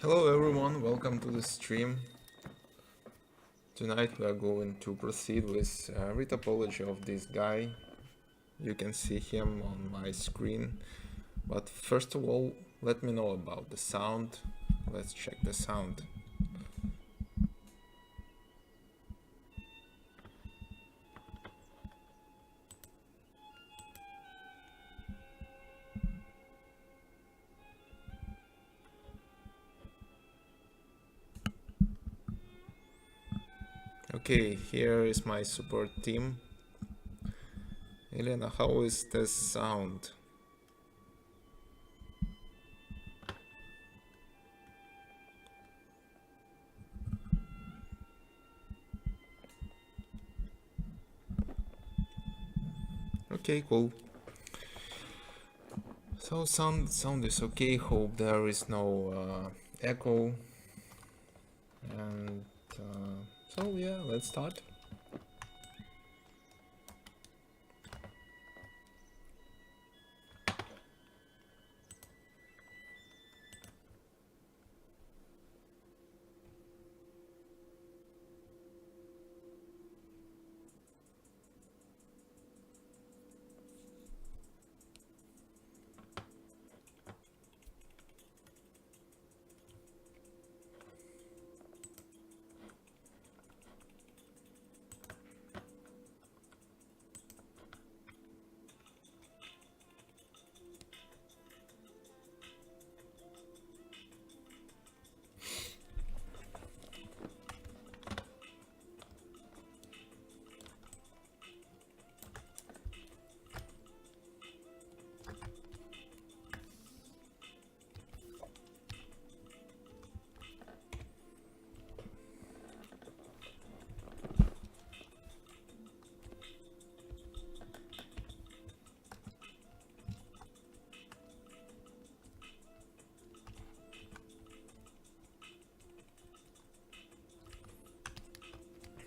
Hello everyone, welcome to the stream. Tonight we are going to proceed with retopology of this guy. You can see him on my screen. But first of all, let me know about the sound. Let's check the sound. Okay, here is my support team. Elena, how is the sound? Okay, cool. So sound is okay. Hope there is no echo. And so yeah, let's start.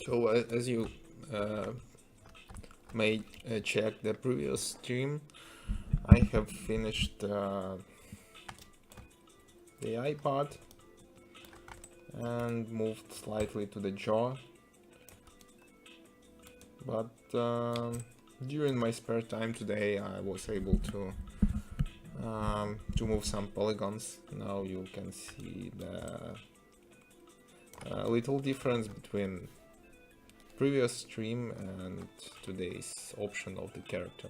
So as you may check the previous stream, I have finished the eye part and moved slightly to the jaw. But during my spare time today, I was able to move some polygons. Now you can see the little difference between previous stream and today's option of the character.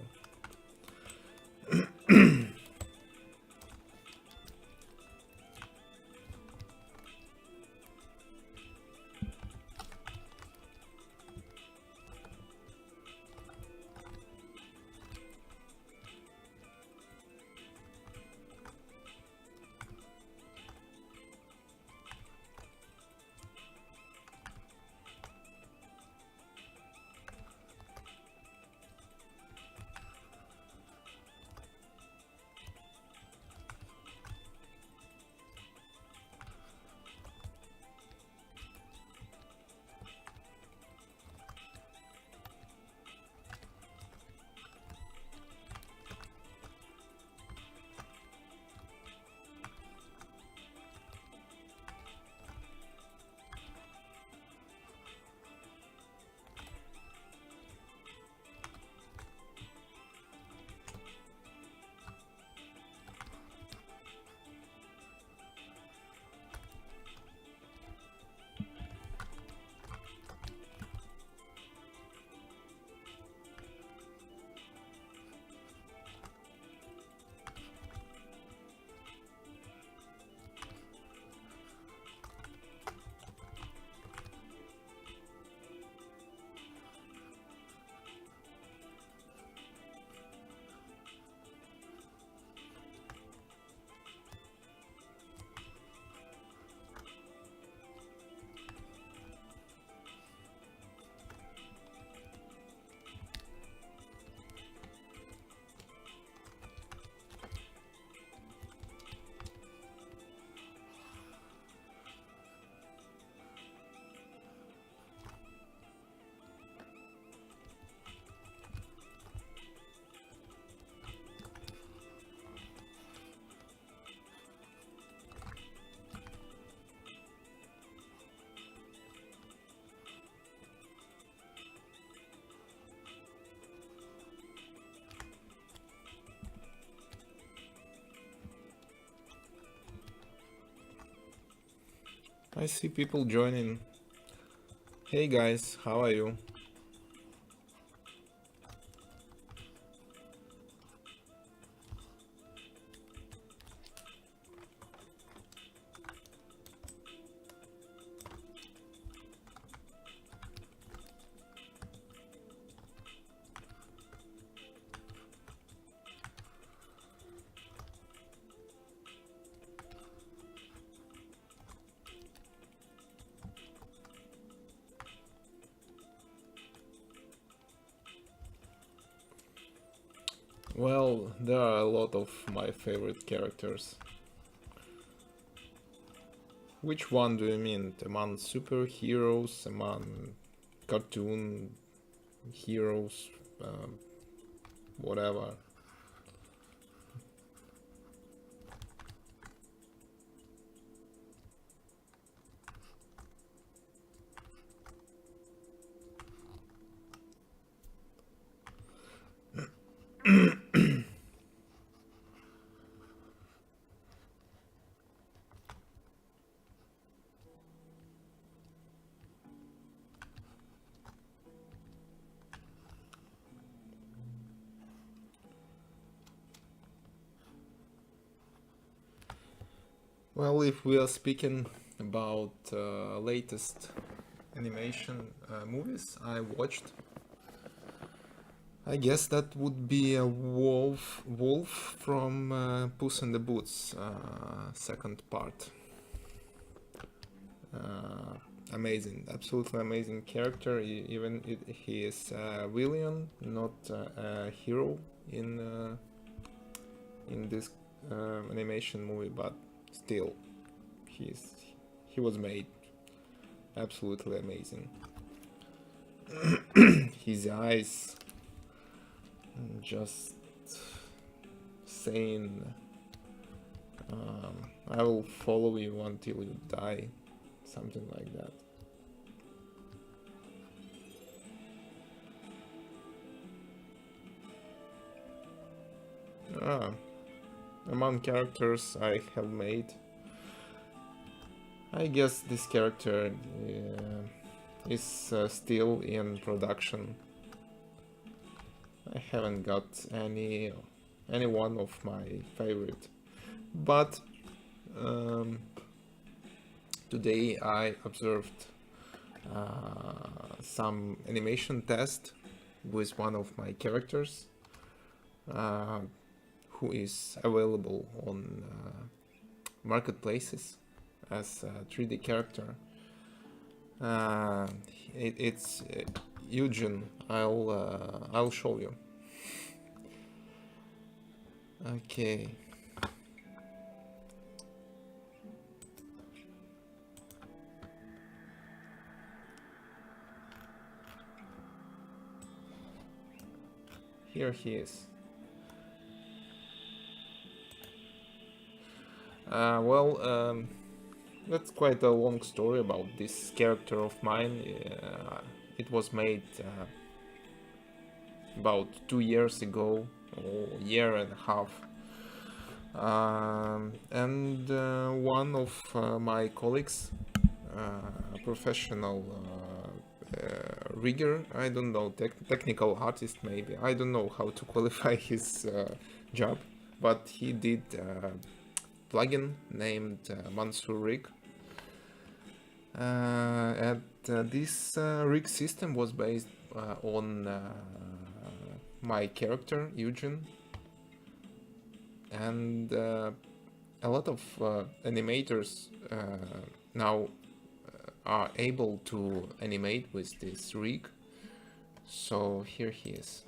I see people joining. Hey guys, how are you? Well, there are a lot of my favorite characters. Which one do you mean? Among superheroes, among cartoon heroes, whatever? Well, if we are speaking about latest animation movies I watched, I guess that would be a Wolf from Puss in the Boots, second part. Amazing, absolutely amazing character. He is a villain, not a hero in this animation movie, but still, he was made absolutely amazing. His eyes, just saying, "I will follow you until you die," something like that. Ah, among characters I have made, I guess this character is still in production. I haven't got any one of my favorite, but um, today I observed some animation test with one of my characters, who is available on marketplaces as a 3D character. It's Eugene. I'll show you. Okay. Here he is. That's quite a long story about this character of mine. It was made about 2 years ago, or a year and a half. And one of my colleagues, professional rigger, I don't know, technical artist maybe, I don't know how to qualify his job, but he did plugin named Mansur Rig. And this rig system was based on my character, Eugene. And a lot of animators now are able to animate with this rig. So here he is.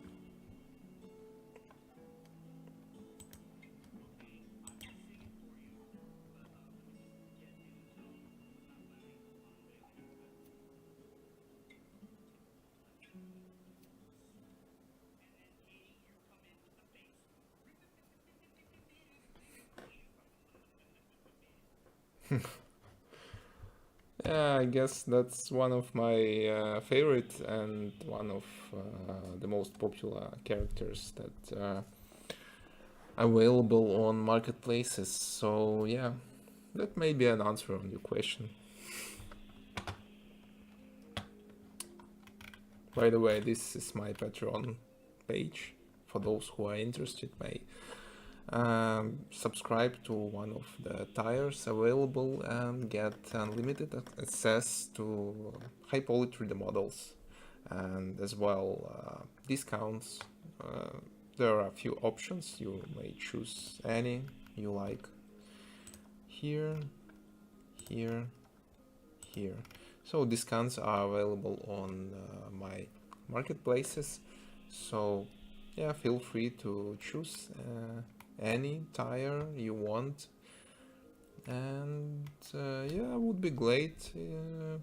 Yeah, I guess that's one of my favorite and one of the most popular characters that available on marketplaces. So yeah, that may be an answer on your question. By the way, this is my Patreon page. For those who are interested, may subscribe to one of the tiers available and get unlimited access to high poly 3D models, and as well discounts. There are a few options, you may choose any you like. Here, here, here. So discounts are available on my marketplaces, so yeah, feel free to choose any tire you want, and yeah, would be great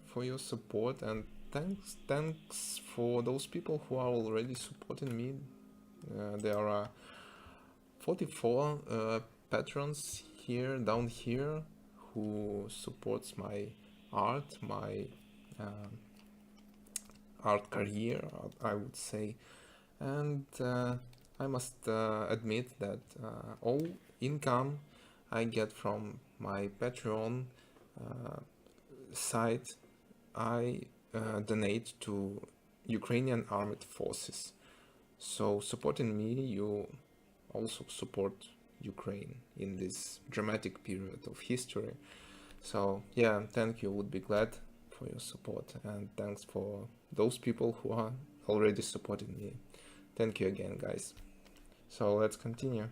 for your support, and thanks for those people who are already supporting me. There are 44 patrons here down here who supports my art, my art career, I would say. And I must admit that all income I get from my Patreon site, I donate to Ukrainian armed forces. So supporting me, you also support Ukraine in this dramatic period of history. So yeah, thank you, would be glad for your support, and thanks for those people who are already supporting me. Thank you again, guys. So let's continue.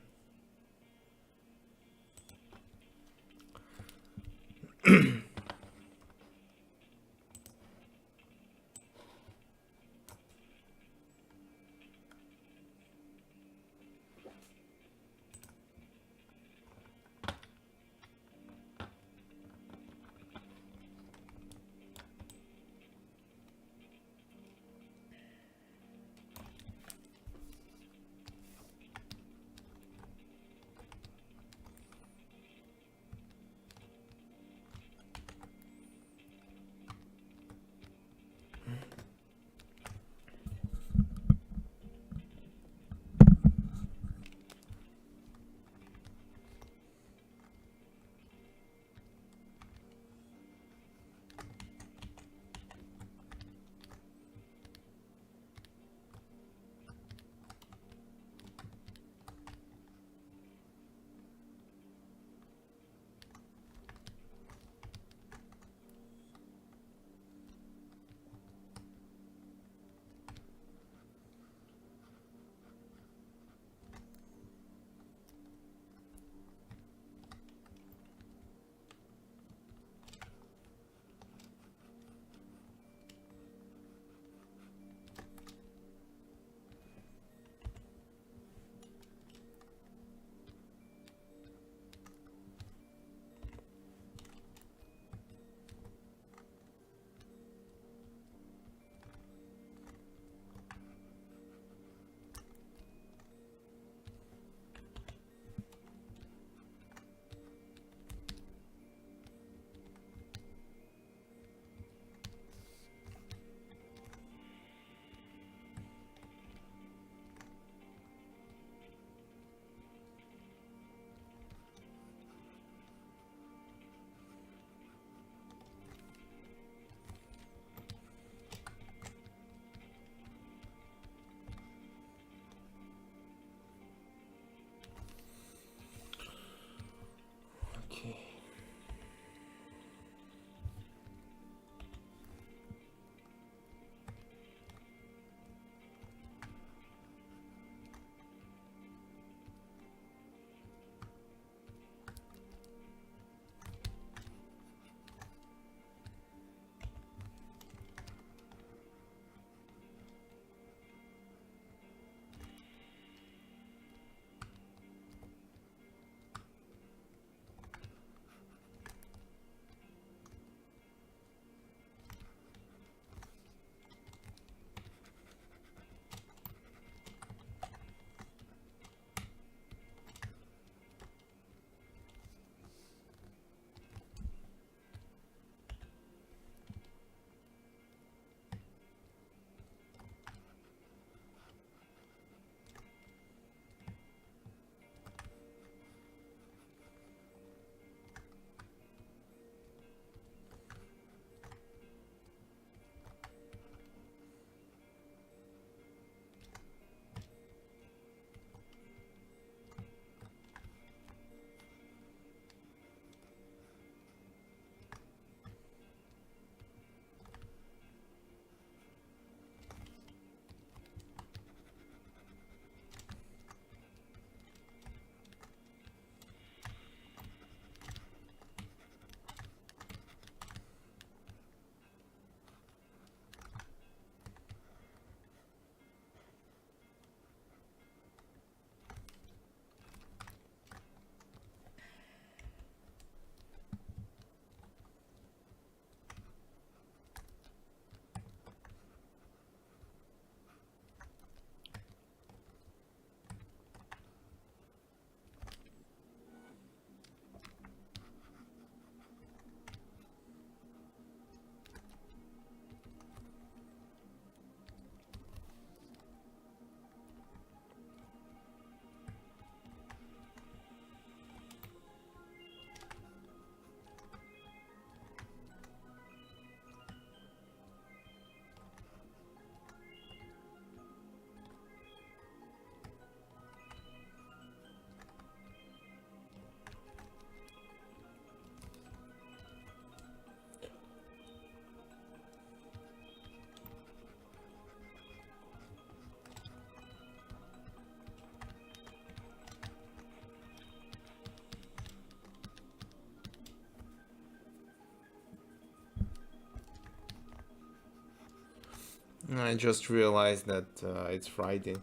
I just realized that it's Friday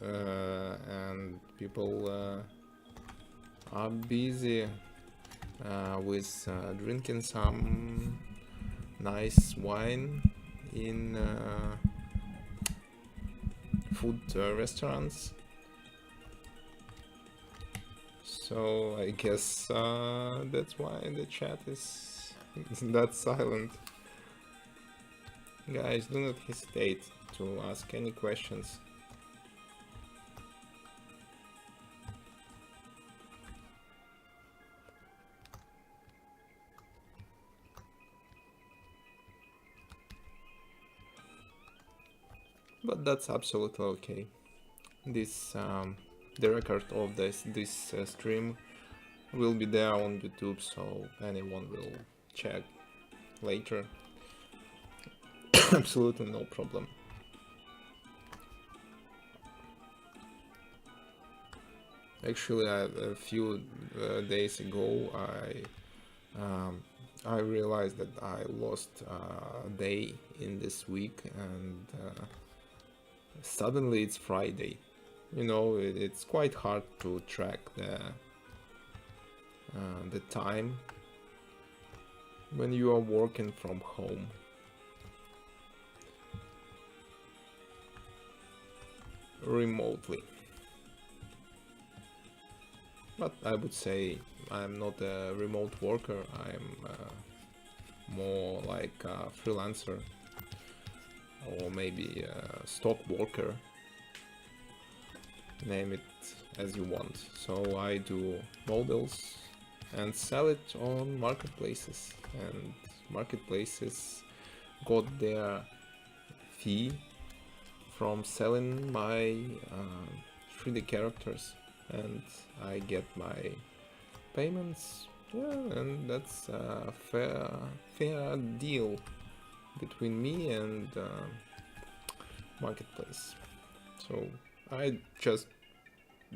and people are busy with drinking some nice wine in food restaurants. So I guess that's why the chat is that silent. Guys, do not hesitate to ask any questions. But that's absolutely okay. This the record of this stream will be there on YouTube, so anyone will check later. Absolutely no problem. Actually, a few days ago, I realized that I lost a day in this week, and suddenly it's Friday. You know, it's quite hard to track the time when you are working from home. Remotely. But I would say I'm not a remote worker, I'm more like a freelancer or maybe a stock worker, name it as you want. So I do models and sell it on marketplaces, and marketplaces got their fee from selling my 3D characters, and I get my payments. Yeah, and that's a fair deal between me and marketplace. So I just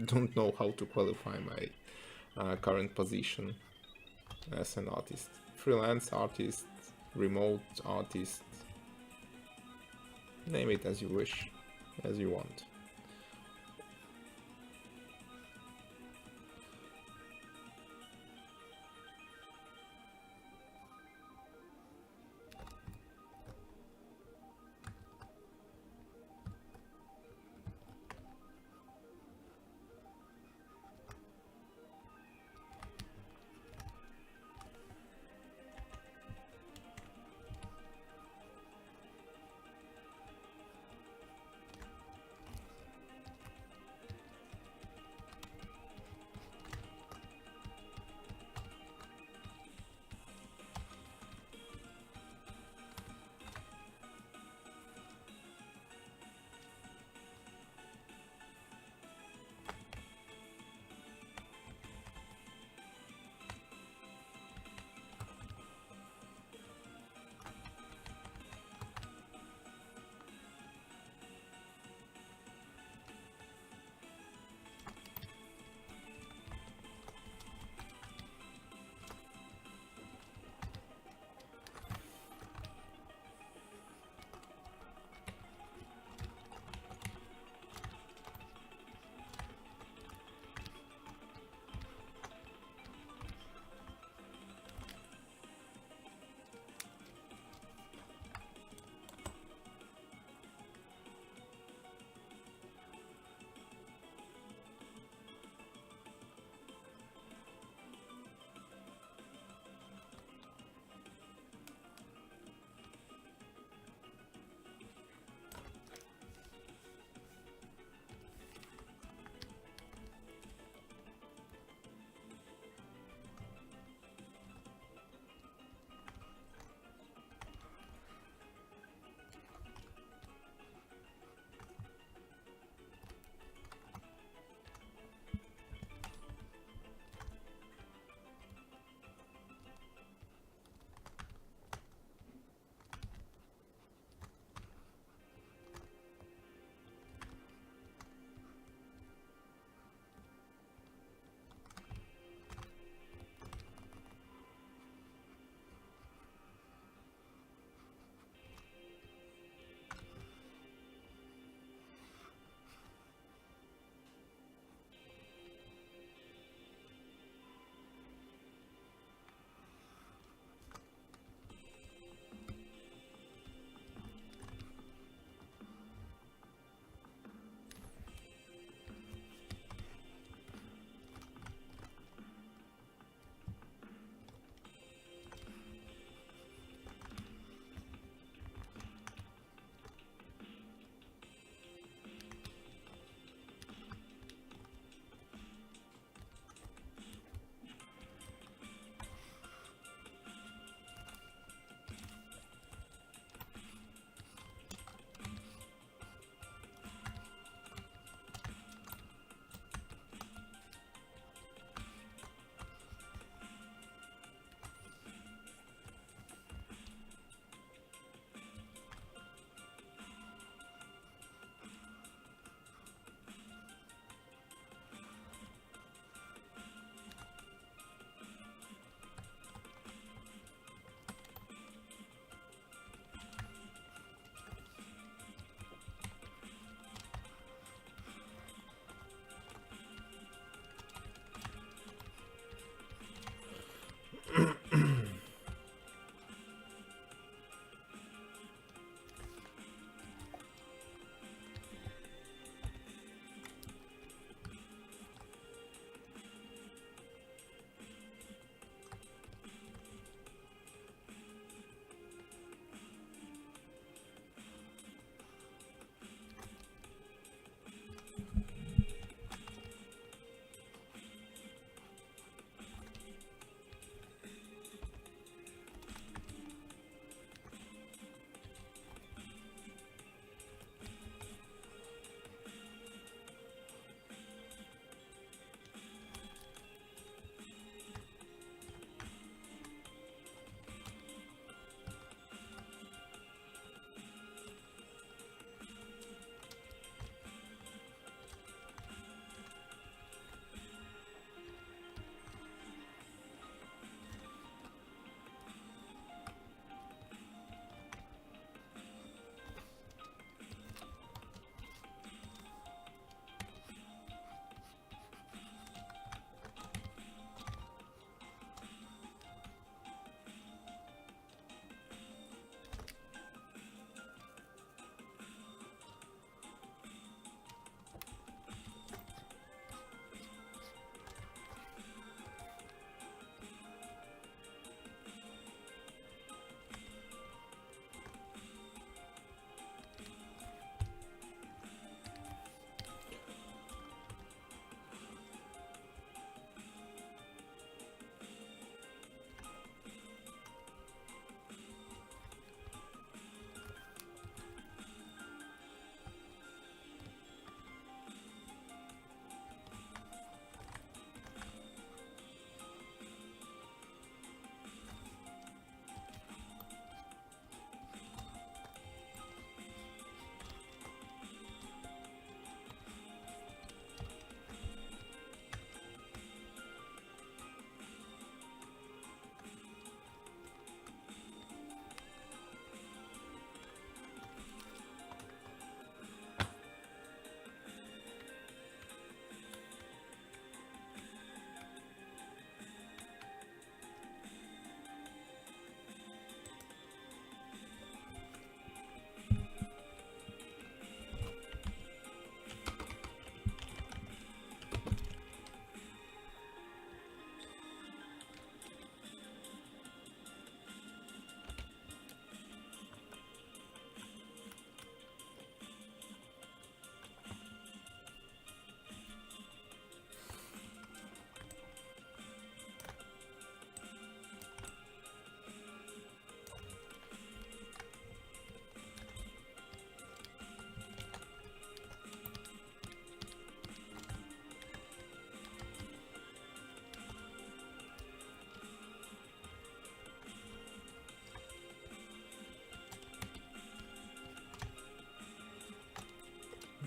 don't know how to qualify my current position as an artist. Freelance artist, remote artist, name it as you wish, as you want.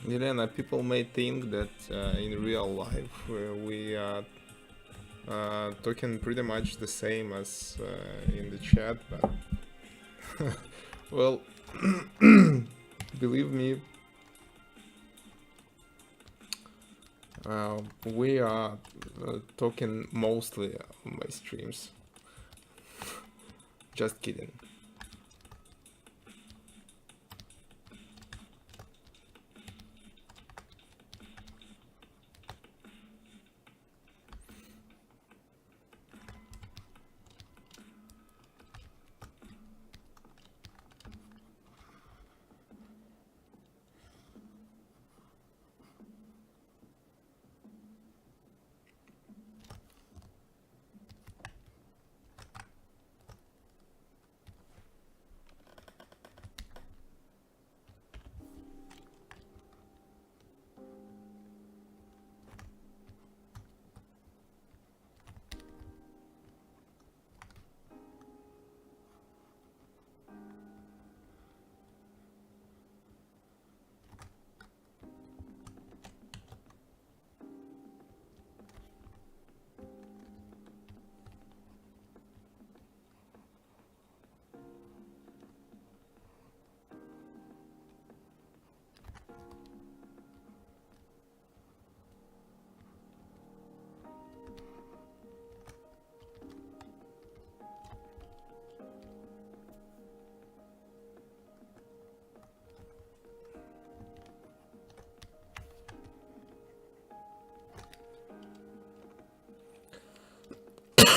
Elena, people may think that in real life we are talking pretty much the same as in the chat, but well, believe me, we are talking mostly on my streams. Just kidding.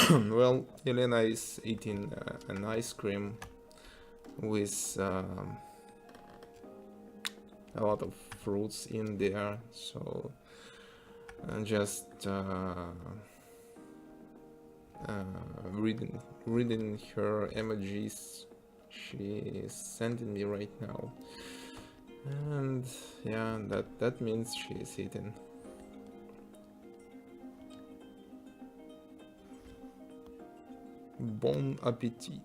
Well, Elena is eating an ice cream with a lot of fruits in there, so just reading her emojis she is sending me right now, and yeah, that means she is eating. Bon appétit.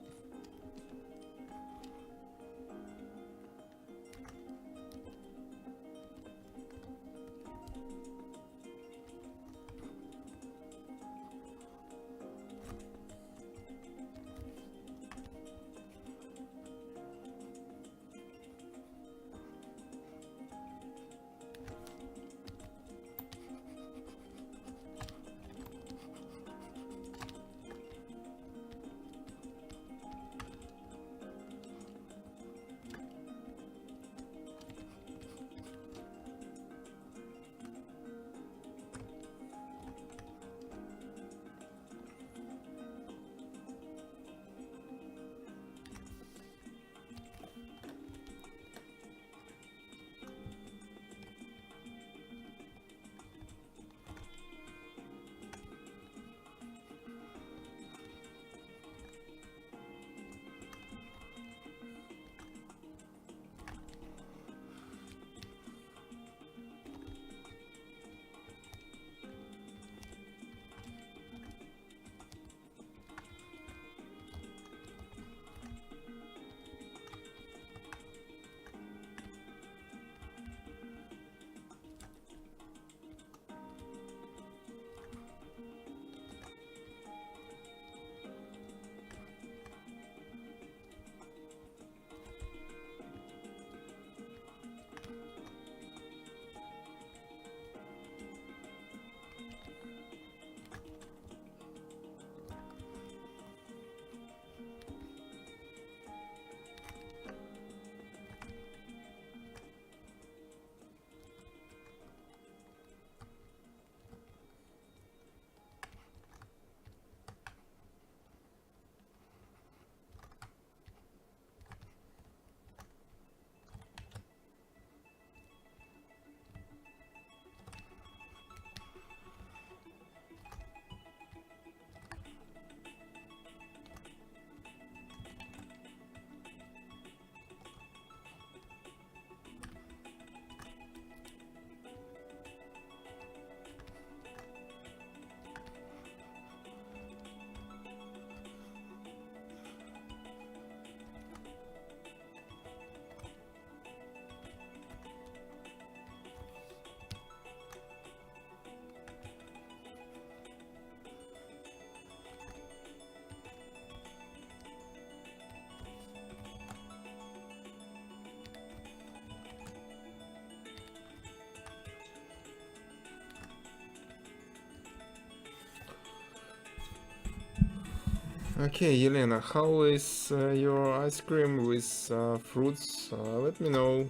Okay, Yelena, how is your ice cream with fruits? Let me know.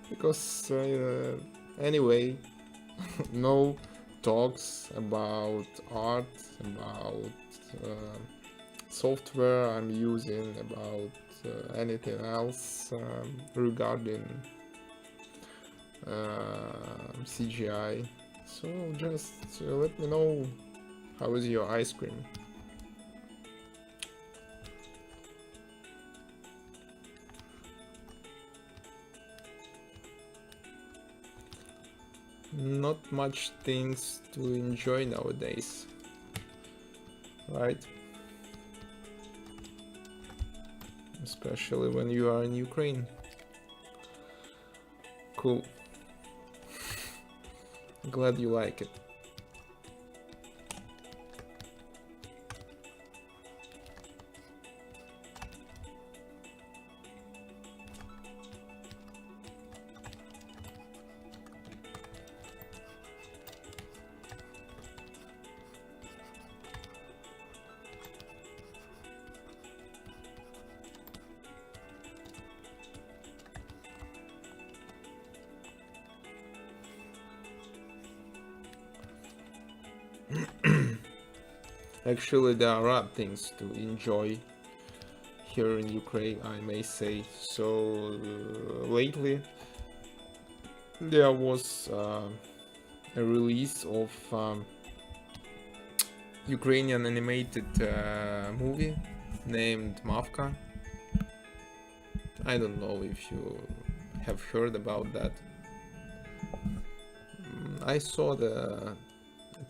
Because, anyway, no talks about art, about software I'm using, about anything else regarding CGI. So just let me know how is your ice cream. Not much things to enjoy nowadays, right? Especially when you are in Ukraine. Cool. Glad you like it. Actually, there are things to enjoy here in Ukraine, I may say. So lately there was a release of Ukrainian animated movie named Mavka. I don't know if you have heard about that. I saw the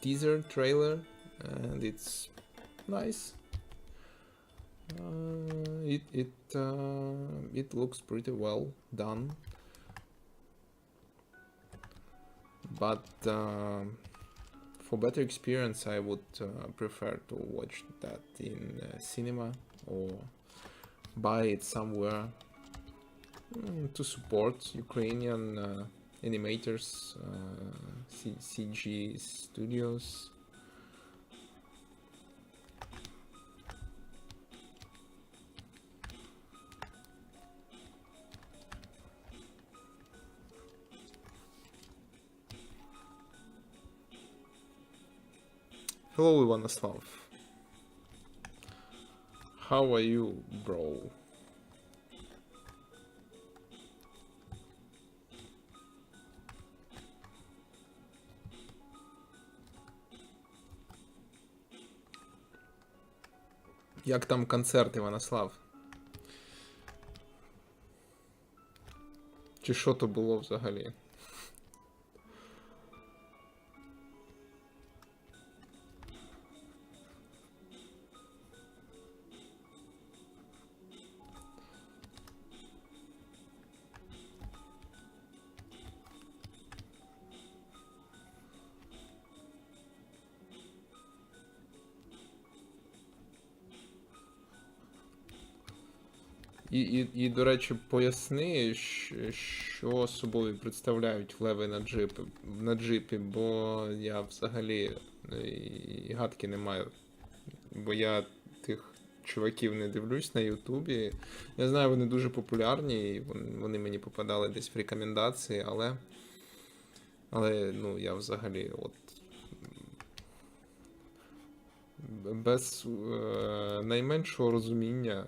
teaser trailer and it's nice. It looks pretty well done, but for better experience I would prefer to watch that in cinema or buy it somewhere to support Ukrainian animators, CG studios. Hello, Ivanoslav. How are you, bro? Як там концерт, Іванослав? Чи що то було взагалі? І, до речі, поясни, що собою представляють леви на джипі, бо я взагалі і гадки не маю. Бо я тих чуваків не дивлюсь на Ютубі. Я знаю, вони дуже популярні, і вони мені попадали десь в рекомендації, але ну, я взагалі от без найменшого розуміння,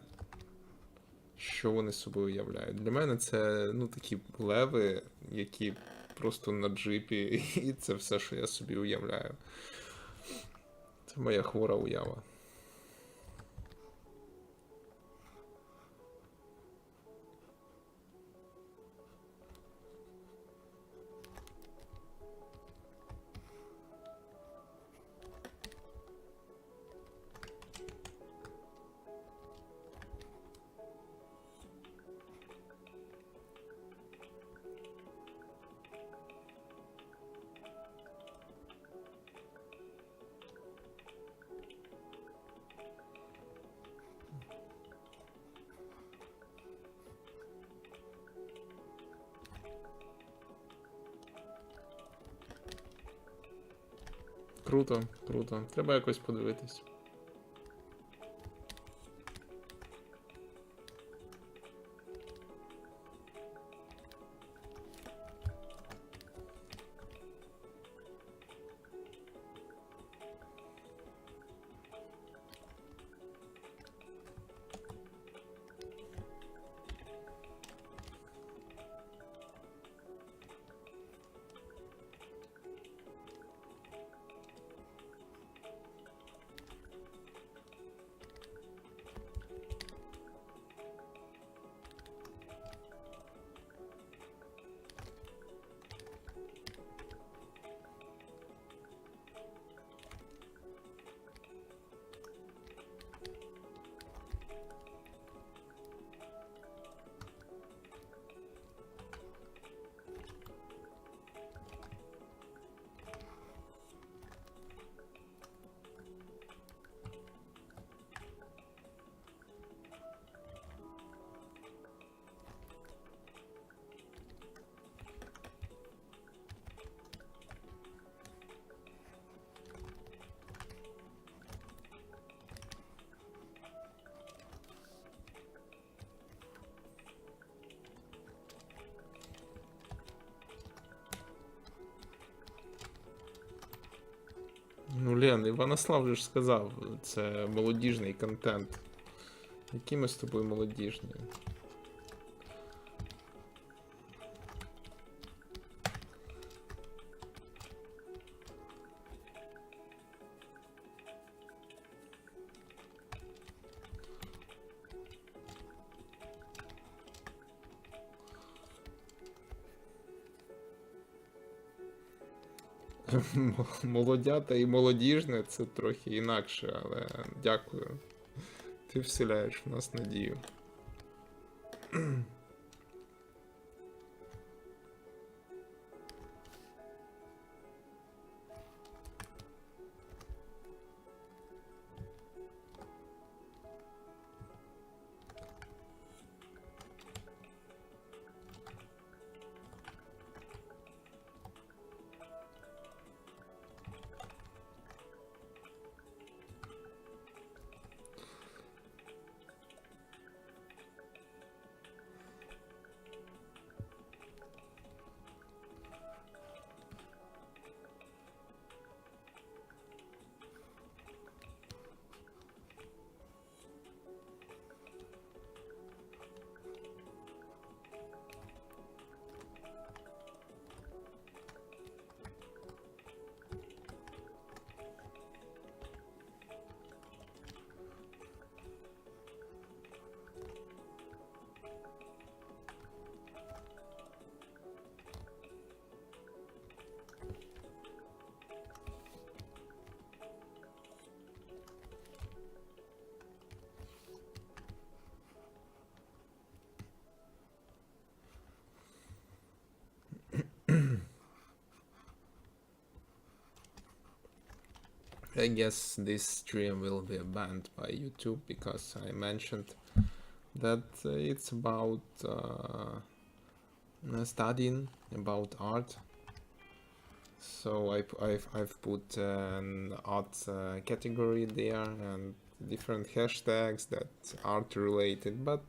що вони собою уявляють. Для мене це ну, такі леви, які просто на джипі, і це все, що я собі уявляю. Це моя хвора уява. Круто, круто. Треба якось подивитись. Лен, Іванослав же ж сказав, це молодіжний контент. Які ми з тобою молодіжні? Молодята і молодіжне це трохи інакше, але дякую. Ти вселяєш в нас надію. I guess this stream will be banned by YouTube because I mentioned that it's about studying about art. So I've put an art category there and different hashtags that art related, but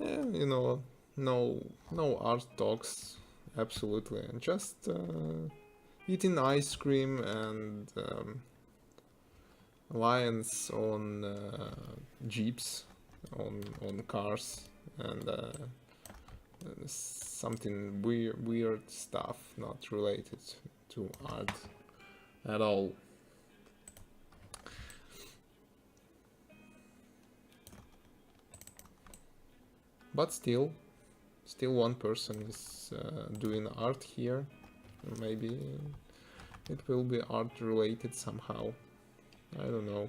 you know, no art talks, absolutely, just eating ice cream and lions on jeeps, on cars, and something weird stuff not related to art at all. But still one person is doing art here. Maybe it will be art related somehow. I don't know.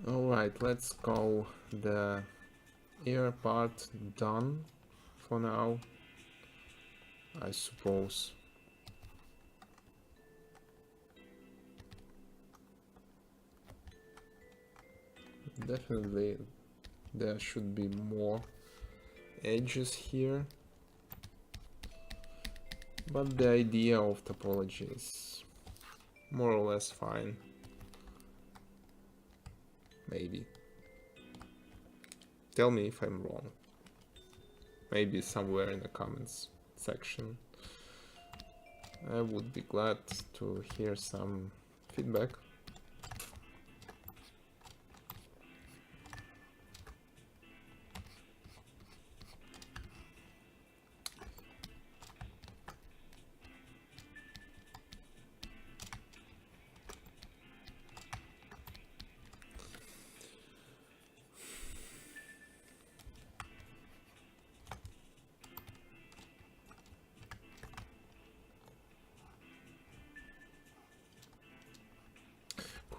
Alright, let's call the ear part done for now, I suppose. Definitely there should be more edges here, but the idea of topology is more or less fine. Maybe. Tell me if I'm wrong. Maybe somewhere in the comments section. I would be glad to hear some feedback.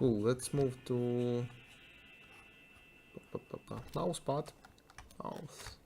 Cool, let's move to mouse pad. Mouse.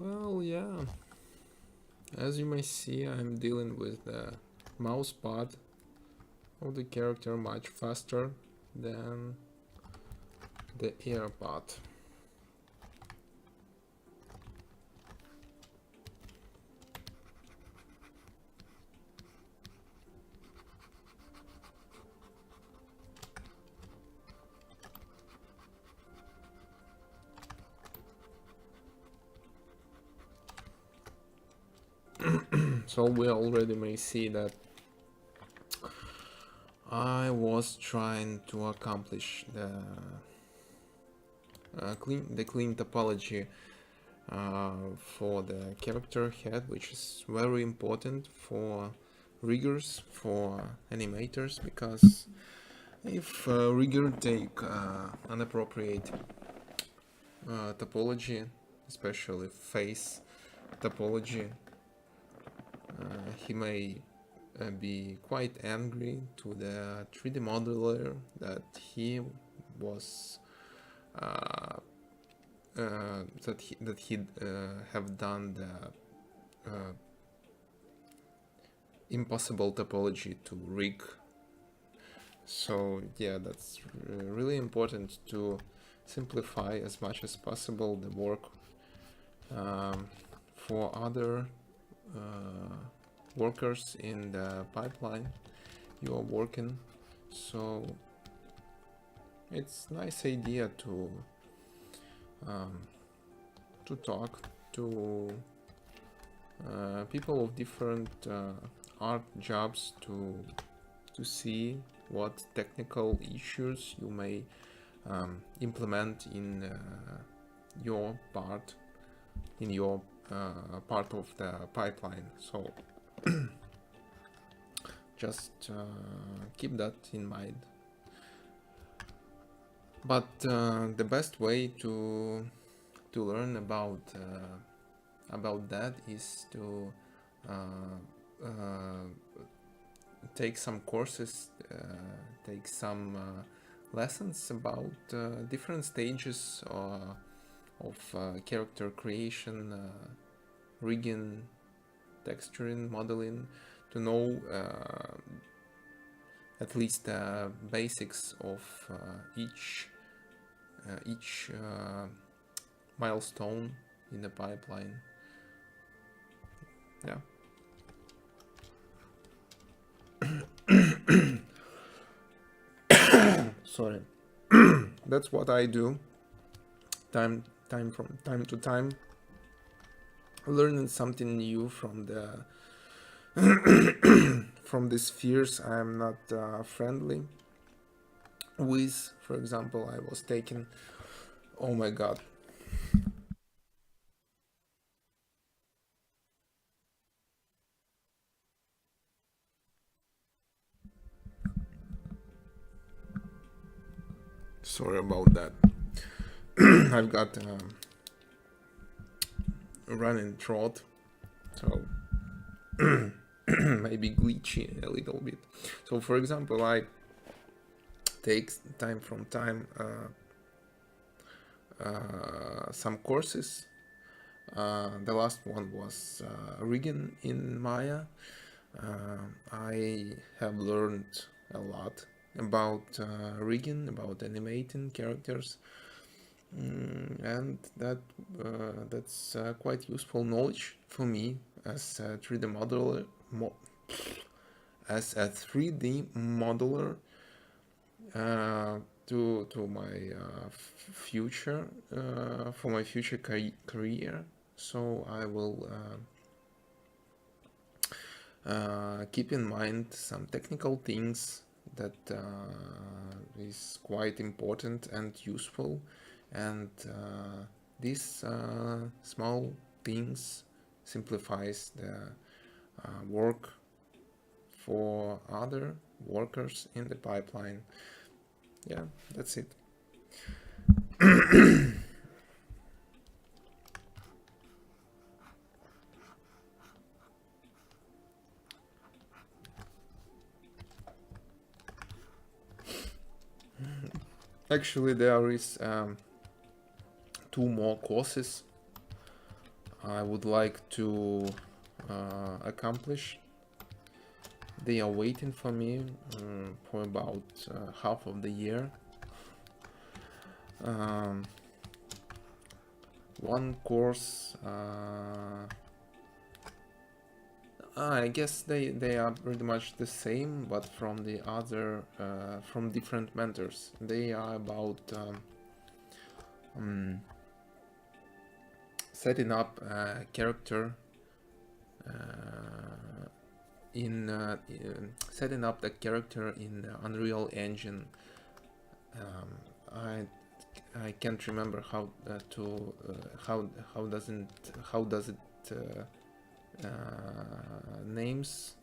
Well, yeah, as you may see, I'm dealing with the mouse pad of the character much faster than the ear pad. So we already may see that I was trying to accomplish the clean topology for the character head, which is very important for riggers, for animators, because if rigger take inappropriate topology, especially face topology, he may be quite angry to the 3D modeler that he was that he have done the impossible topology to rig. So yeah, that's really important to simplify as much as possible the work for other workers in the pipeline you are working. So it's nice idea to talk to people of different art jobs to see what technical issues you may implement in your part part of the pipeline. So just keep that in mind. But the best way to learn about that is to take some courses, take some lessons about different stages of character creation, rigging, texturing, modeling, to know at least the basics of each milestone in the pipeline. Yeah. Sorry. That's what I do from time to time, learning something new from the from the spheres I'm not friendly with. For example, I was taking, oh my god, sorry about that. I've got a running throat, so maybe glitchy a little bit. So for example, I take time from time some courses. The last one was rigging in Maya. I have learned a lot about rigging, about animating characters, and that's quite useful knowledge for me as a 3D modeler. As a 3D modeler, to my future, for my future career. So I will keep in mind some technical things that is quite important and useful, and these small things simplifies the work for other workers in the pipeline. Yeah, that's it. Actually, there is 2 more courses I would like to accomplish. They are waiting for me for about half of the year. One course, I guess they are pretty much the same, but from the other, from different mentors. They are about setting up a character setting up the character in Unreal Engine. I can't remember how does it names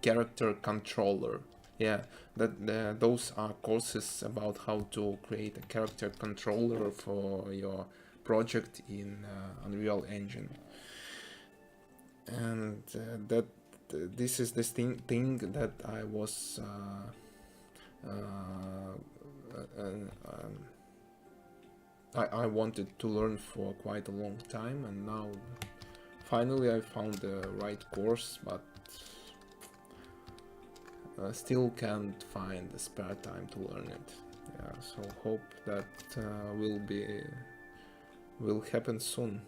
character controller. Yeah, those are courses about how to create a character controller for your project in Unreal Engine. And this is the thing that I was I wanted to learn for quite a long time, and now finally I found the right course, but still can't find the spare time to learn it. Yeah, so hope that will happen soon.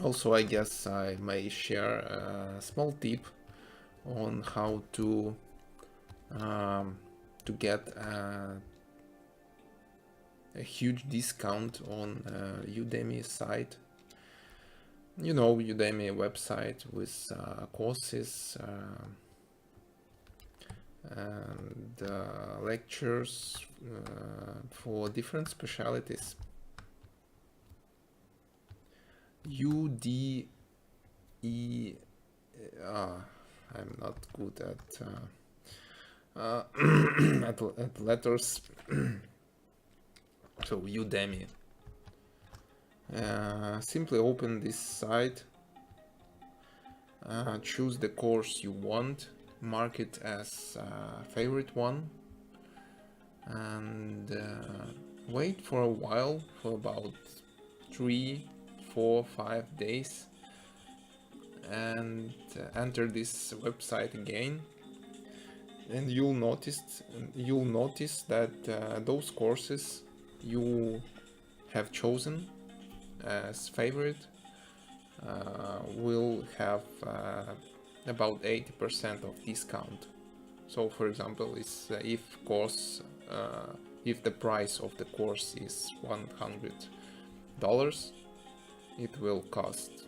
Also, I guess I may share a small tip on how to get a huge discount on Udemy site. You know, Udemy website with courses and lectures for different specialties. UDE, I'm not good at at letters. So Udemy. Simply open this site, choose the course you want, mark it as favorite one, and wait for a while, for about 3, 4, 5 days, and enter this website again, and you'll notice that those courses you have chosen as favorite will have about 80% of discount. So for example, it's if the price of the course is $100, it will cost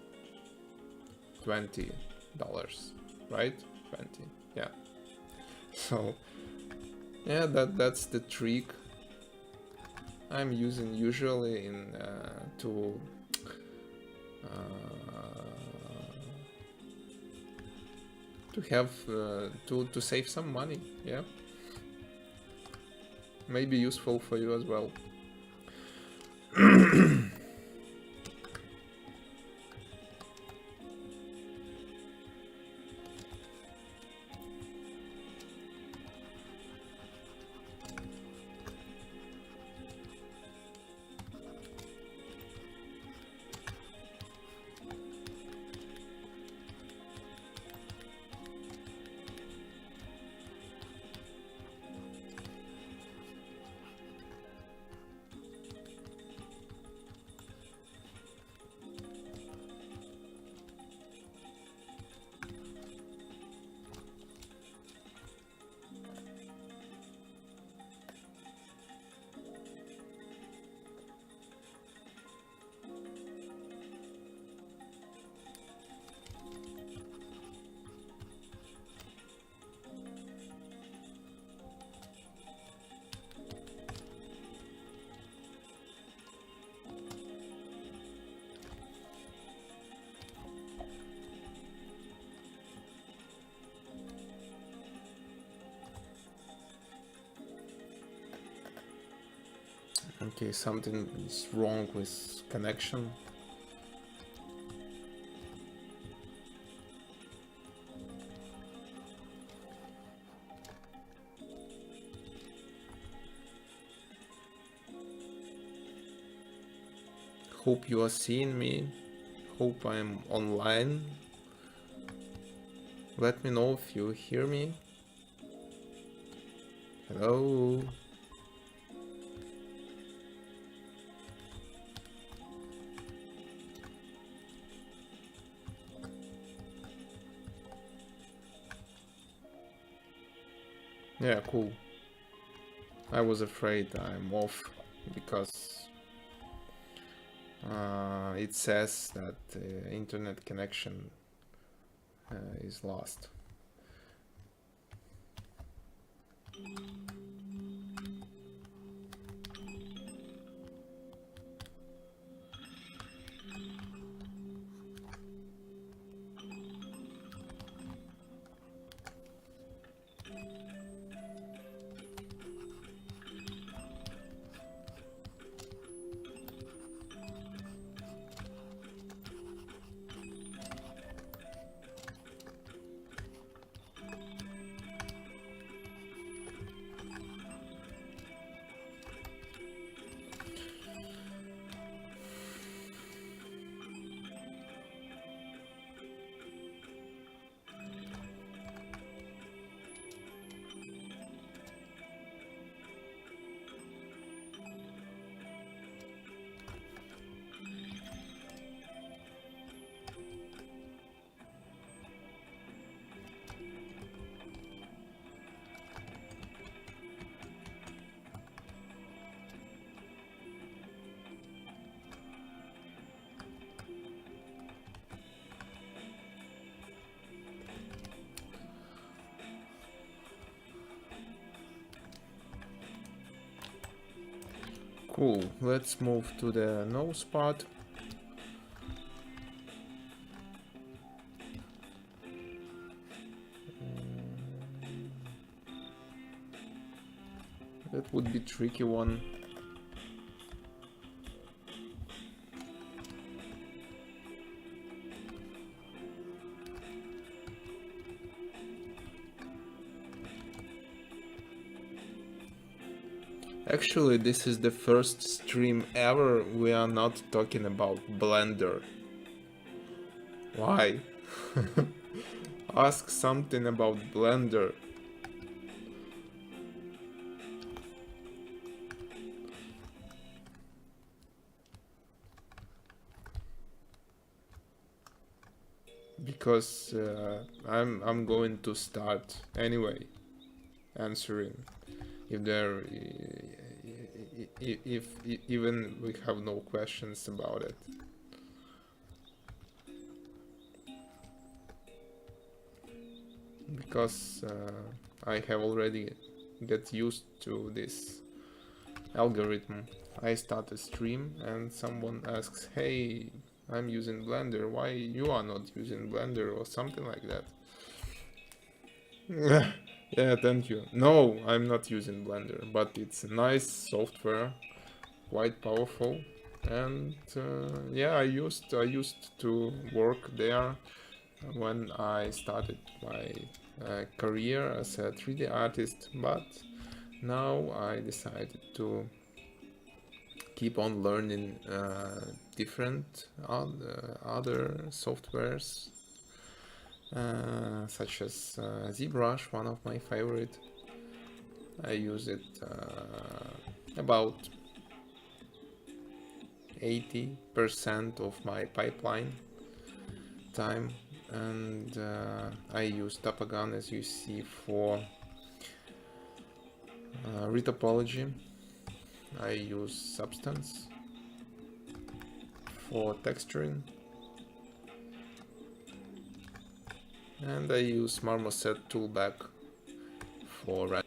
$20, right? 20, yeah. So yeah, that's the trick I'm using usually in to have to save some money. Yeah, maybe useful for you as well. Okay, something is wrong with connection. Hope you are seeing me. Hope I'm online. Let me know if you hear me. Hello. Yeah, cool. I was afraid I'm off because it says that the internet connection is lost. Cool, let's move to the nose part. That would be tricky one. Actually, this is the first stream ever we are not talking about Blender. Why? Ask something about Blender. Because I'm going to start anyway answering if there if even we have no questions about it. Because I have already get used to this algorithm. I start a stream and someone asks, hey, I'm using Blender, why you are not using Blender, or something like that. Yeah, thank you. No, I'm not using Blender, but it's a nice software, quite powerful, and yeah, I used to work there when I started my career as a 3D artist, but now I decided to keep on learning different other softwares, such as ZBrush, one of my favorite. I use it about 80% of my pipeline time, and I use Tapagan, as you see, for Retopology. I use Substance for texturing, and I use Marmoset Toolback for rendering.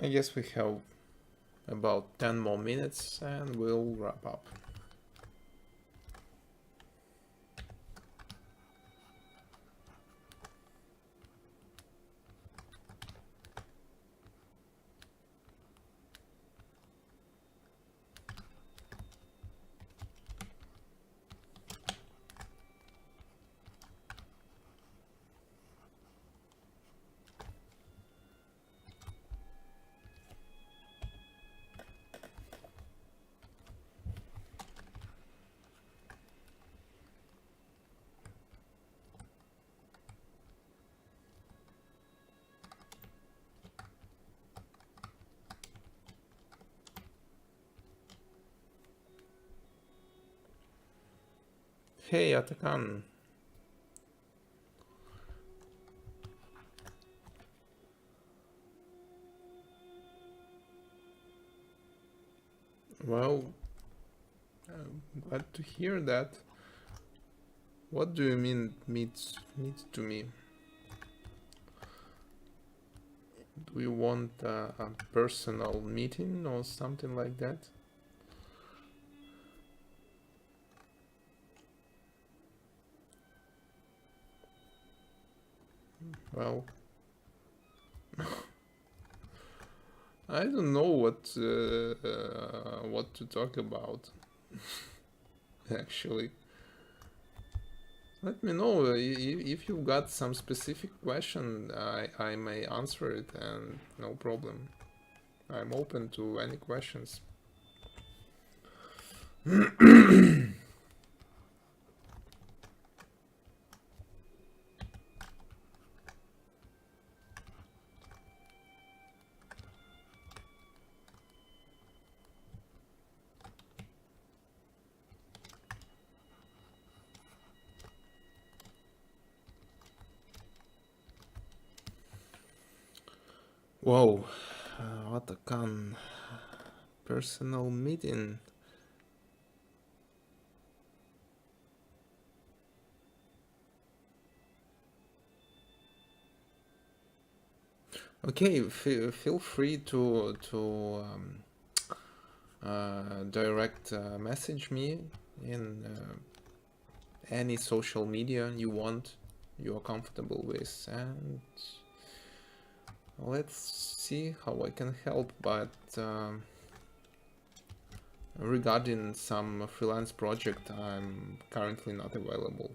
I guess we have about 10 more minutes and we'll wrap up. Hey Atakan. Well, glad to hear that. What do you mean means to me? Do you want a personal meeting or something like that? Well, I don't know what to talk about. Actually, let me know if you've got some specific question. I may answer it, and no problem. I'm open to any questions. Whoa, what a con. Personal meeting. Okay, feel free to direct message me in any social media you want, you are comfortable with, and let's see how I can help. But regarding some freelance project, I'm currently not available.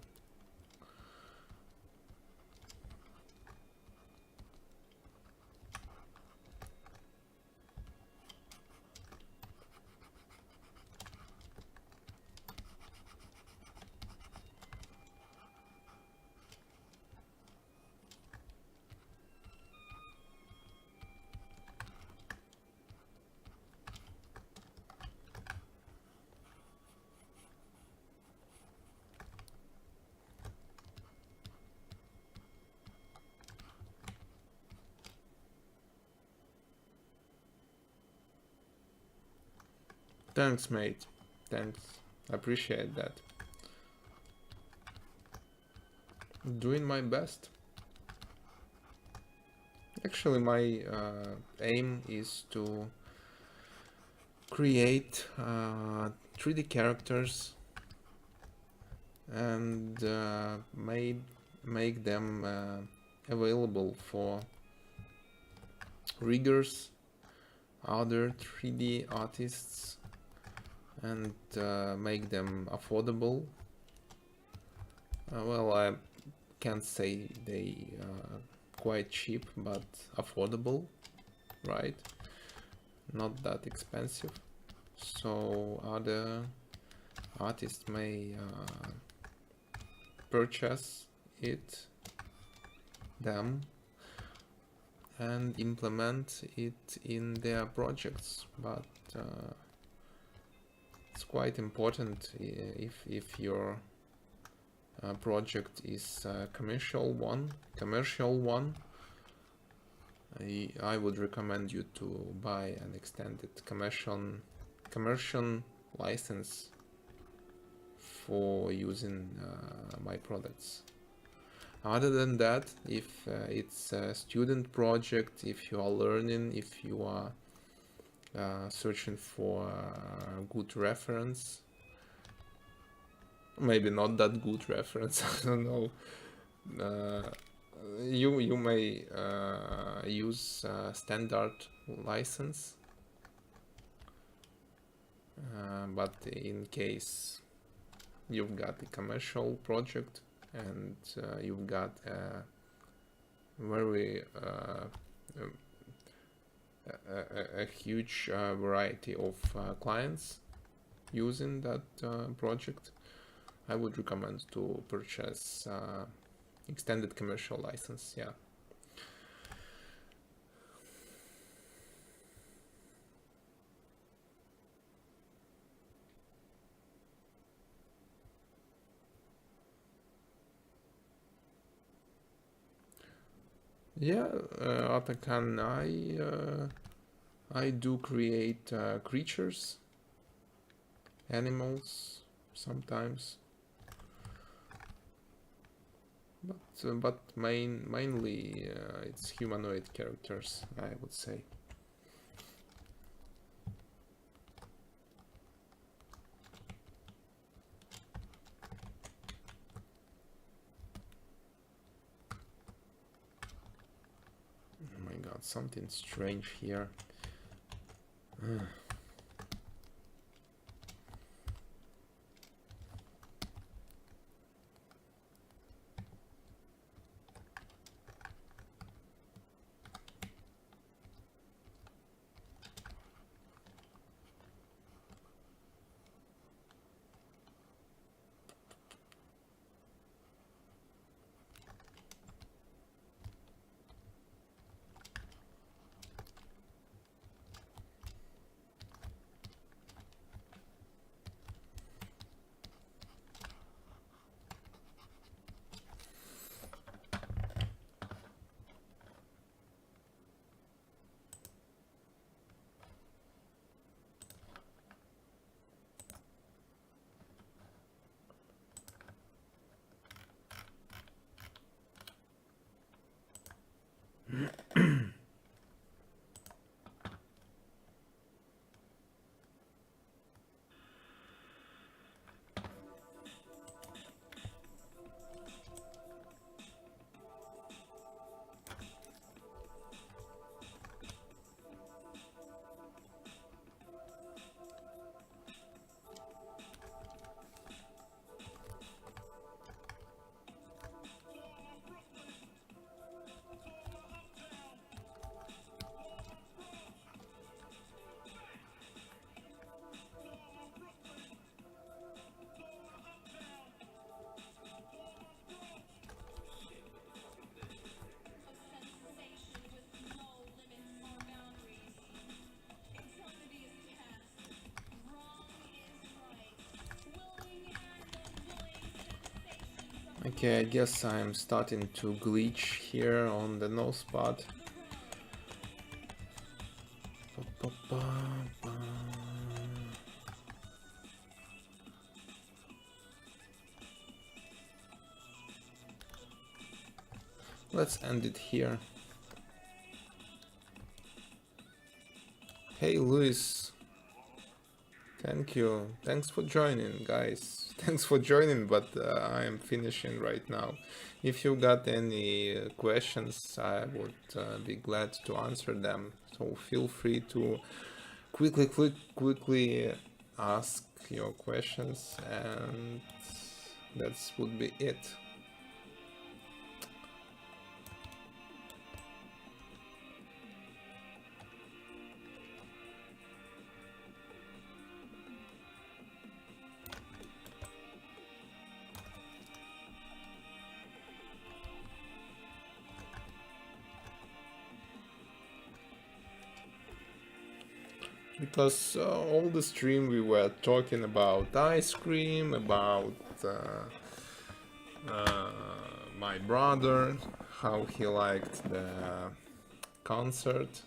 Thanks, mate. Thanks. Appreciate that. Doing my best. Actually, my aim is to create 3D characters and make them available for riggers, other 3D artists, and make them affordable. Well, I can't say they quite cheap, but affordable, right? Not that expensive. So other artists may purchase them and implement it in their projects. But it's quite important if your project is a commercial one. I would recommend you to buy an extended commercial license for using my products. Other than that, if it's a student project, if you are learning, if you are searching for a good reference, maybe not that good reference, I don't know, you may use standard license, but in case you've got a commercial project and you've got a very a huge variety of clients using that project, I would recommend to purchase extended commercial license. Yeah. Yeah, Atakan, I do create creatures, animals sometimes, but mainly it's humanoid characters, I would say. Oh my god, something strange here. Okay, I guess I'm starting to glitch here on the no spot. Let's end it here. Hey Luis, thank you. Thanks for joining, guys. Thanks for joining, but I'm finishing right now. If you got any questions, I would be glad to answer them. So feel free to quickly ask your questions, and that would be it. Because all the stream we were talking about ice cream, about my brother, how he liked the concert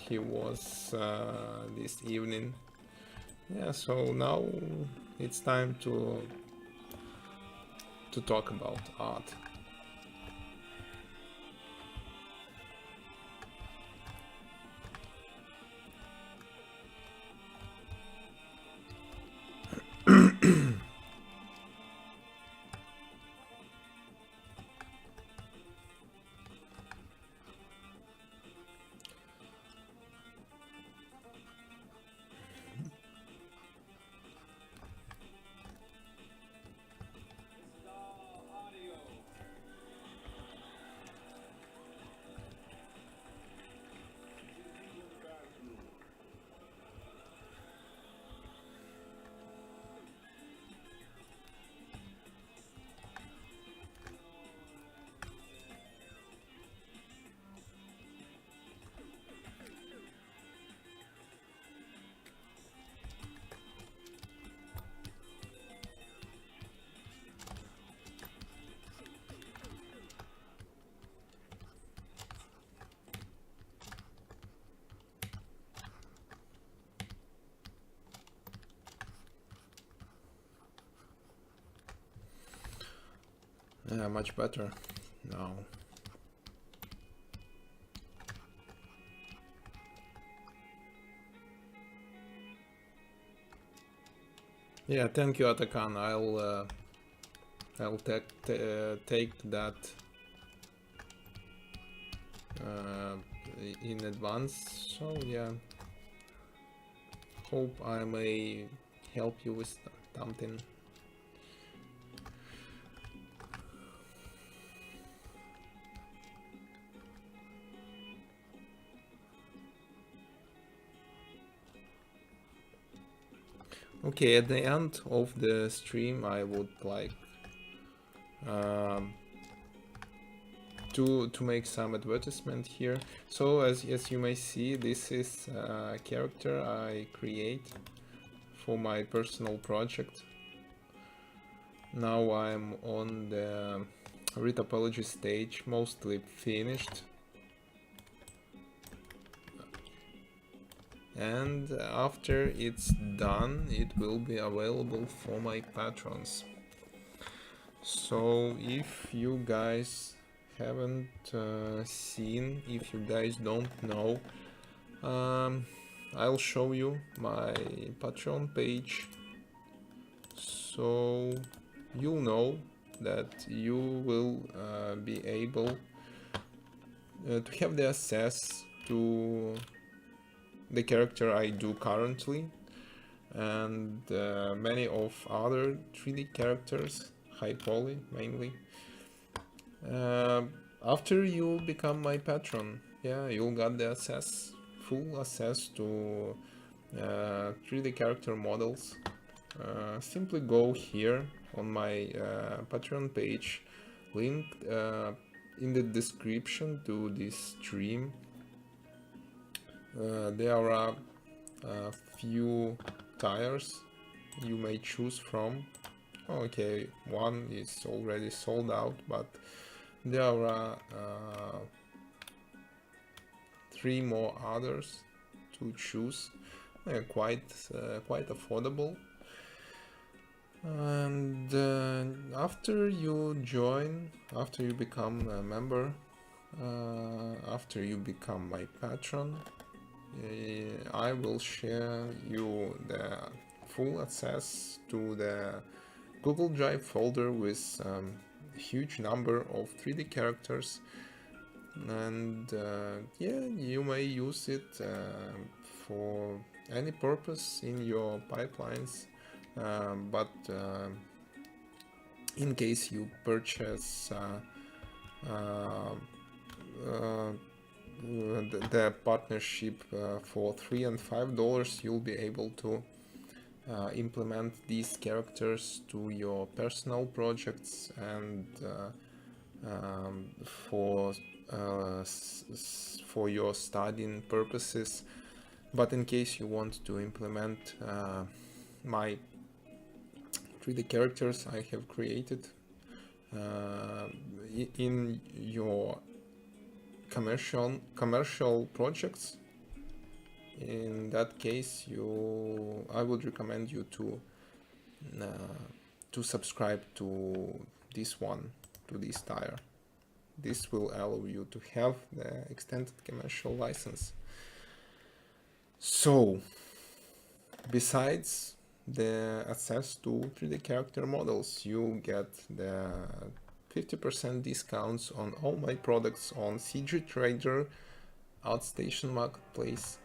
he was this evening. Yeah, so now it's time to talk about art. Much better now. Yeah, thank you, Atakan. I'll take that in advance. So yeah, hope I may help you with something. Okay, at the end of the stream, I would like to make some advertisement here. So as you may see, this is a character I create for my personal project. Now I'm on the Retopology stage, mostly finished. And after it's done, it will be available for my patrons. So if you guys haven't seen, if you guys don't know, I'll show you my Patreon page, so you'll know that you will be able to have the access to the character I do currently, and many of other 3D characters, high poly mainly. After you become my patron, yeah, you'll get the access, full access to 3D character models. Simply go here on my Patreon page, linked in the description to this stream. There are a few tires you may choose from. Okay, one is already sold out, but there are 3 more others to choose. Quite affordable. And after you join, after you become a member, after you become my patron, I will share you the full access to the Google Drive folder with a huge number of 3D characters, and yeah, you may use it for any purpose in your pipelines, but in case you purchase the partnership for $3 and $5, you'll be able to implement these characters to your personal projects and for your studying purposes. But in case you want to implement my 3D characters I have created in your commercial projects, in that case I would recommend you to subscribe to this one, to this tire. This will allow you to have the extended commercial license. So besides the access to 3D character models, you get the 50% discounts on all my products on CG Trader, Outstation Marketplace.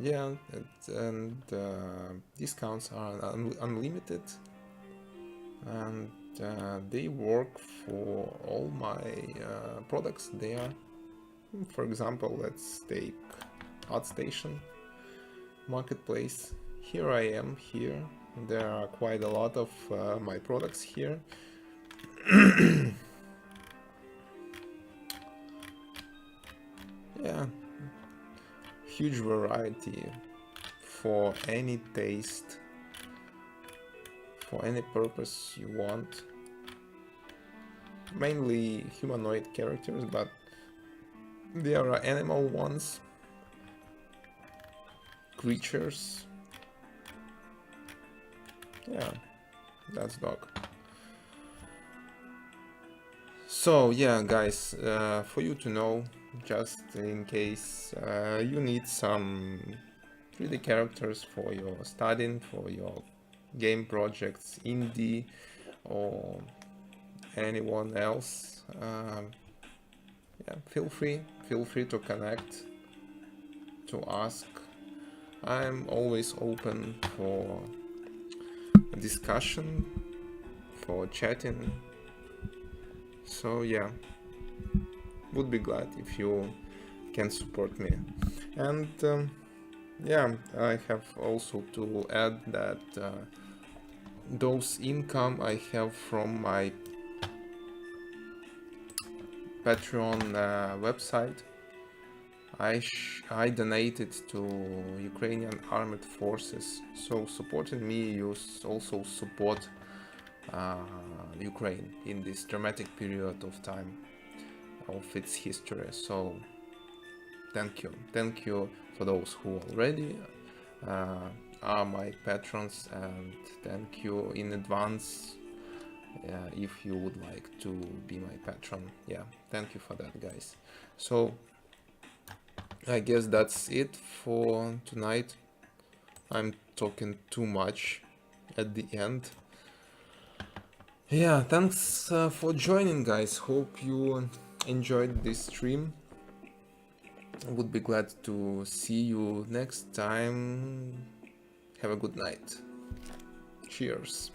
Yeah, and discounts are unlimited, and they work for all my products there. For example, let's take Outstation Marketplace. Here I am here. There are quite a lot of my products here. Yeah, huge variety for any taste, for any purpose you want. Mainly humanoid characters, but there are animal ones, creatures. Yeah, that's dog. So yeah, guys, for you to know, just in case you need some 3D characters for your studying, for your game projects, indie, or anyone else, yeah, feel free to connect, to ask. I'm always open for discussion, for chatting. So yeah, would be glad if you can support me. And yeah, I have also to add that those income I have from my Patreon website, I donated to Ukrainian armed forces. So supporting me, you also support Ukraine in this dramatic period of time of its history. So thank you for those who already are my patrons, and thank you in advance if you would like to be my patron. Yeah, thank you for that, guys. So I guess that's it for tonight. I'm talking too much at the end. Yeah, thanks for joining, guys. Hope you enjoyed this stream. I would be glad to see you next time. Have a good night. Cheers.